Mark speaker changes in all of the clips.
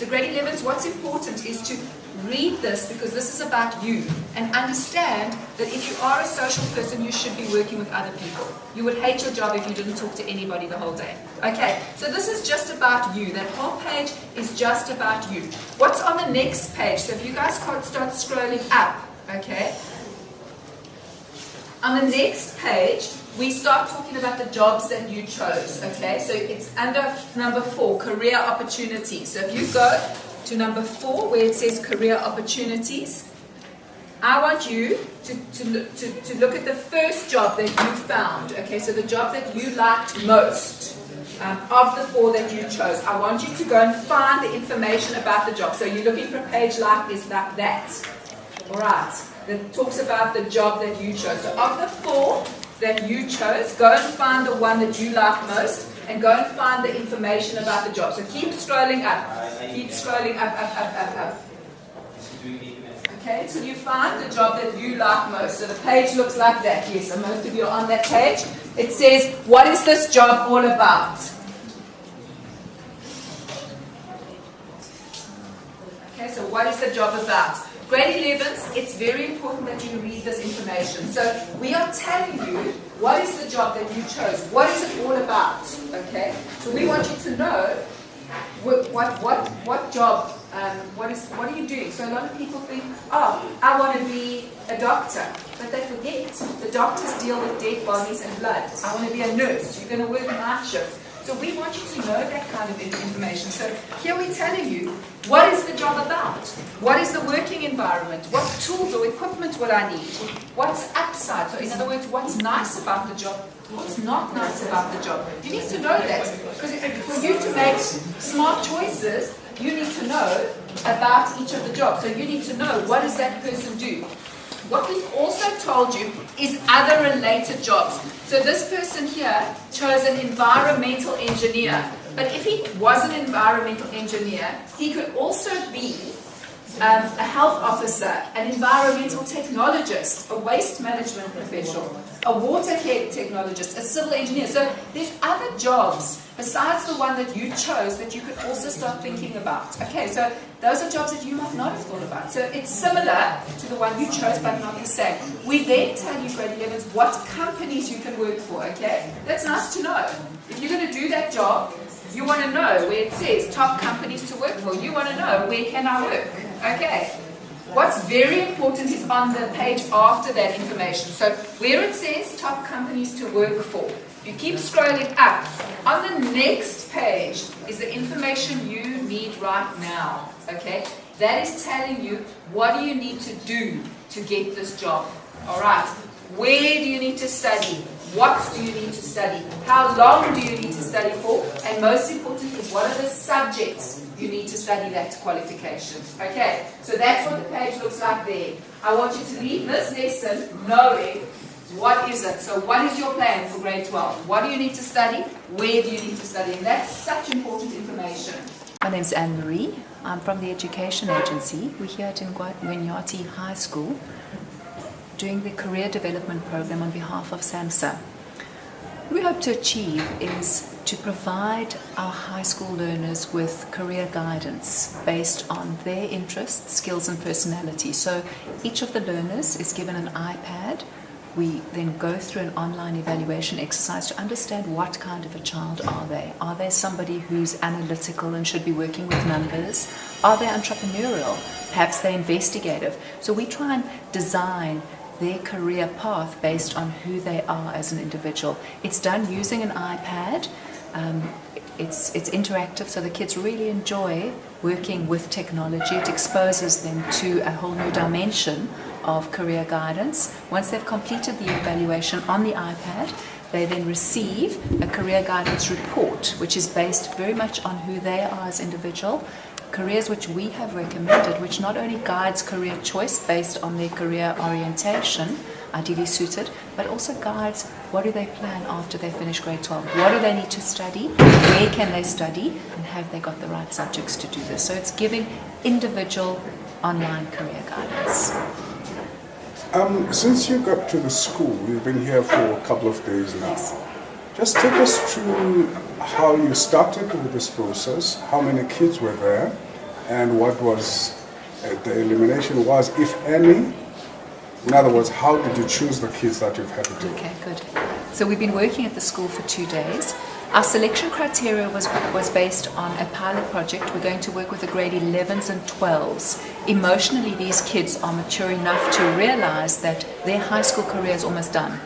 Speaker 1: So grade 11s, what's important is to read this because this is about you and understand that if you are a social person, you should be working with other people. You would hate your job if you didn't talk to anybody the whole day. Okay, so this is just about you. That whole page is just about you. What's on the next page? So if you guys can't start scrolling up, okay? On the next page, we start talking about the jobs that you chose, okay? So it's under number 4, career opportunities. So if you go to number 4, where it says career opportunities, I want you to look at the first job that you found, okay? So the job that you liked most of the 4 that you chose. I want you to go and find the information about the job. So you're looking for a page like this, like that, all right? That talks about the job that you chose. So of the 4 that you chose, go and find the one that you like most and go and find the information about the job. So keep scrolling up. Keep scrolling up. Okay, till you find the job that you like most. So the page looks like that. Yes, and most of you are on that page. It says, what is this job all about? Okay, so what is the job about? Grade 11s, it's very important that you read this information. So we are telling you what is the job that you chose. What is it all about? Okay. So we want you to know what job. What are you doing? So a lot of people think, oh, I want to be a doctor, but they forget the doctors deal with dead bodies and blood. I want to be a nurse. You're going to work night shift. So we want you to know that kind of information. So here we're telling you, what is the job about? What is the working environment? What tools or equipment would I need? What's upside? So in other words, what's nice about the job? What's not nice about the job? You need to know that. Because for you to make smart choices, you need to know about each of the jobs. So you need to know, what does that person do? What we've also told you is other related jobs. So this person here chose an environmental engineer. But if he was an environmental engineer, he could also be a health officer, an environmental technologist, a waste management professional, a water care technologist, a civil engineer. So there's other jobs besides the one that you chose that you could also start thinking about. Okay, so those are jobs that you might not have thought about. So it's similar to the one you chose, but not the same. We then tell you, grade 11s, what companies you can work for, okay? That's nice to know. If you're going to do that job, you want to know where it says top companies to work for. You want to know, where can I work? Okay. What's very important is on the page after that information. So where it says top companies to work for, you keep scrolling up. On the next page is the information you need right now. Okay? That is telling you, what do you need to do to get this job? All right. Where do you need to study? What do you need to study? How long do you need to study for? And most importantly, what are the subjects you need to study that qualification? Okay, so that's what the page looks like there. I want you to leave this lesson knowing what is it. So what is your plan for grade 12? What do you need to study? Where do you need to study? And that's such important information.
Speaker 2: My name's Anne-Marie. I'm from the Education Agency. We're here at Ngwenyathi High School doing the Career Development Program on behalf of SAMSA. What we hope to achieve is to provide our high school learners with career guidance based on their interests, skills and personality. So each of the learners is given an iPad. We then go through an online evaluation exercise to understand what kind of a child are they. Are they somebody who's analytical and should be working with numbers? Are they entrepreneurial? Perhaps they're investigative. So we try and design their career path based on who they are as an individual. It's done using an iPad. It's interactive, so the kids really enjoy working with technology. It exposes them to a whole new dimension of career guidance. Once they've completed the evaluation on the iPad, they then receive a career guidance report, which is based very much on who they are as individual, careers which we have recommended, which not only guides career choice based on their career orientation, ideally suited, but also guides what do they plan after they finish grade 12. What do they need to study? Where can they study? And have they got the right subjects to do this? So it's giving individual online career guidance.
Speaker 3: Since you got to the school, you've been here for a couple of days now.
Speaker 2: Yes.
Speaker 3: Just take us through how you started with this process, how many kids were there, and what was the elimination was, if any? In other words, how did you choose the kids that you've had to do?
Speaker 2: Okay, good. So we've been working at the school for 2 days. Our selection criteria was based on a pilot project. We're going to work with the grade 11s and 12s. Emotionally, these kids are mature enough to realize that their high school career is almost done,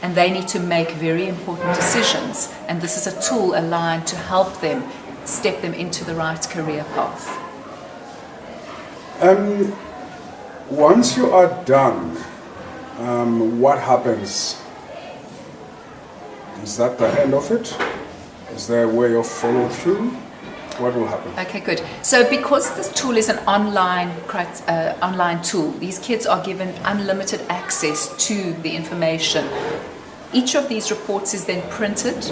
Speaker 2: and they need to make very important decisions. And this is a tool aligned to help them step them into the right career path.
Speaker 3: Once you are done, what happens? Is that the end of it? Is there a way of follow through? What will happen?
Speaker 2: Okay, good. So because this tool is an online tool, these kids are given unlimited access to the information. Each of these reports is then printed,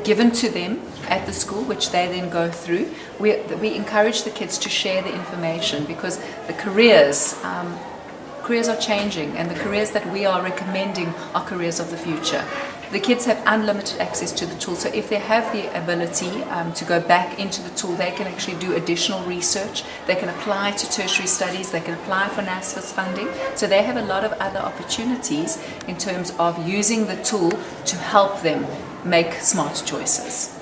Speaker 2: given to them at the school, which they then go through. We encourage the kids to share the information because the careers are changing, and the careers that we are recommending are careers of the future. The kids have unlimited access to the tool, so if they have the ability to go back into the tool, they can actually do additional research, they can apply to tertiary studies, they can apply for NSFAS funding, so they have a lot of other opportunities in terms of using the tool to help them make smart choices.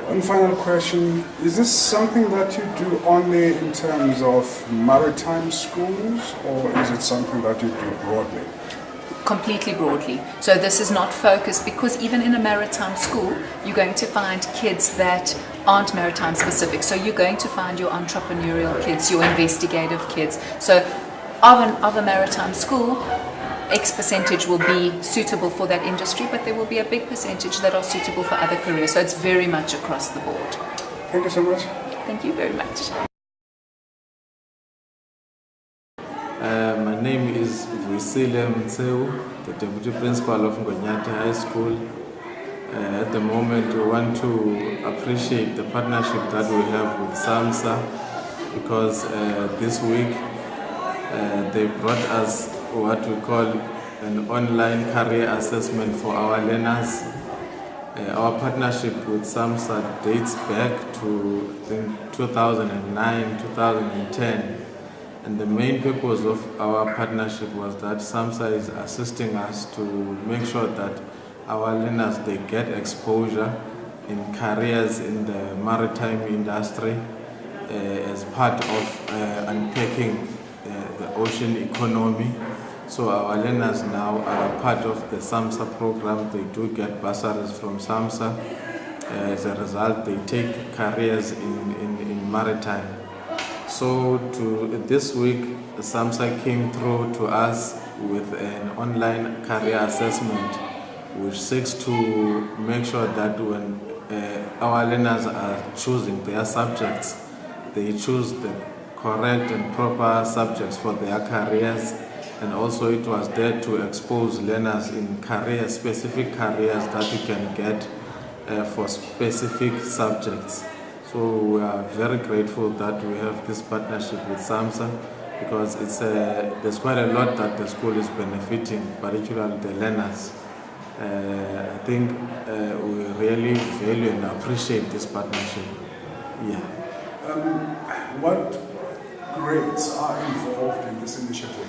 Speaker 3: One final question, is this something that you do only in terms of maritime schools, or is it something that you do broadly?
Speaker 2: Completely broadly. So this is not focused, because even in a maritime school, you're going to find kids that aren't maritime specific. So you're going to find your entrepreneurial kids, your investigative kids. So of a maritime school, X percentage will be suitable for that industry, but there will be a big percentage that are suitable for other careers. So it's very much across the board.
Speaker 3: Thank you so much.
Speaker 2: Thank you very much.
Speaker 4: My name is Mtseu, the Deputy Principal of Ngwenyathi High School. At the moment, we want to appreciate the partnership that we have with SAMSA, because this week they brought us what we call an online career assessment for our learners. Our partnership with SAMSA dates back to, I think, 2009, 2010. And the main purpose of our partnership was that SAMSA is assisting us to make sure that our learners, they get exposure in careers in the maritime industry as part of unpacking the ocean economy. So our learners now are part of the SAMSA program. They do get bursaries from SAMSA. As a result, they take careers in maritime. So this week, SAMSA came through to us with an online career assessment, which seeks to make sure that when our learners are choosing their subjects, they choose the correct and proper subjects for their careers. And also it was there to expose learners in specific careers that you can get for specific subjects. So we are very grateful that we have this partnership with SAMSA, because there's quite a lot that the school is benefiting, particularly the learners. I think we really value and appreciate this partnership. Yeah.
Speaker 3: What grades are involved in this initiative?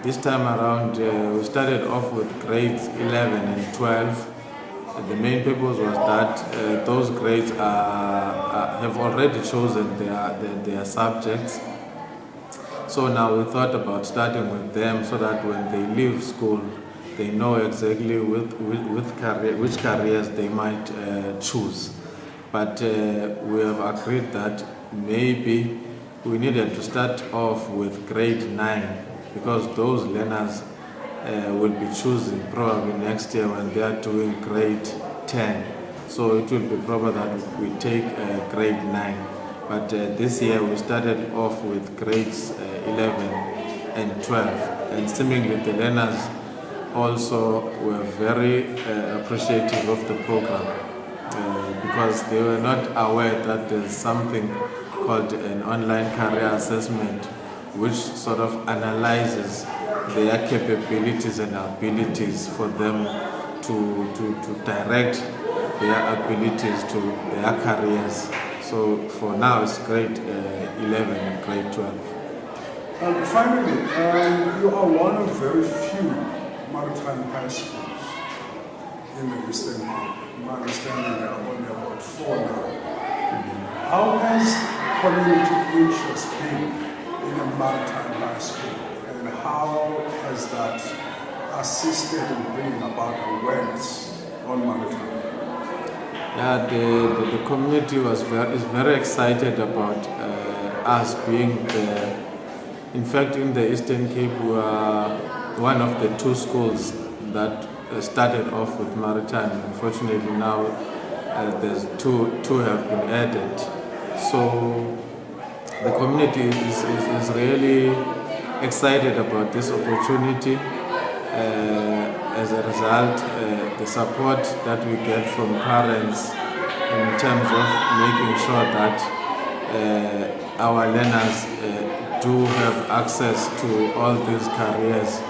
Speaker 4: This time around, we started off with grades 11 and 12. The main purpose was that those grades have already chosen their subjects. So now we thought about starting with them so that when they leave school, they know exactly which careers they might choose. But we have agreed that maybe we needed to start off with grade 9, because those learners will be choosing probably next year when they are doing grade 10. So it will be proper that we take grade 9. But this year we started off with grades 11 and 12. And seemingly the learners also were very appreciative of the program, because they were not aware that there's something called an online career assessment, which sort of analyzes their capabilities and abilities for them to direct their abilities to their careers. So for now it's grade 11 and grade 12.
Speaker 3: Finally, you are one of very few maritime high schools in the Eastern Cape. My understanding there are only about 4 now. How has community interest been in a maritime high school, and how has that assisted in bringing about awareness on maritime?
Speaker 4: Yeah, the community is very excited about us being there. In fact, in the Eastern Cape, we are one of the 2 schools that started off with maritime. Unfortunately, now there's two have been added. So the community is really excited about this opportunity. As a result, the support that we get from parents in terms of making sure that our learners do have access to all these careers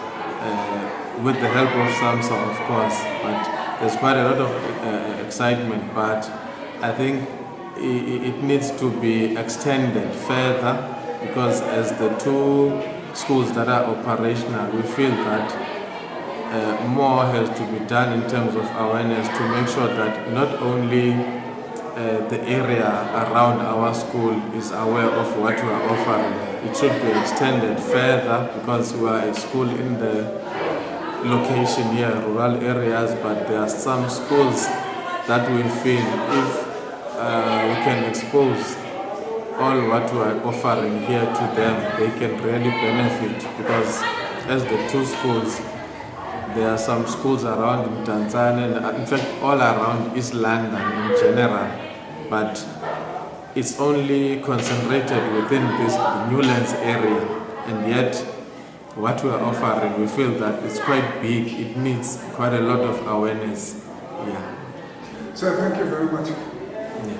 Speaker 4: with the help of SAMSA, of course. But there's quite a lot of excitement, but I think it needs to be extended further, because as the 2 schools that are operational, we feel that more has to be done in terms of awareness to make sure that not only the area around our school is aware of what we are offering. It should be extended further, because we are a school in the location here, rural areas, but there are some schools that we feel if we can expose all what we are offering here to them, they can really benefit, because as the 2 schools, there are some schools around in Tanzania, in fact all around East London in general, but it's only concentrated within this Newlands area, and yet what we are offering, we feel that it's quite big. It needs quite a lot of awareness. Yeah.
Speaker 3: So thank you very much.
Speaker 4: Yeah.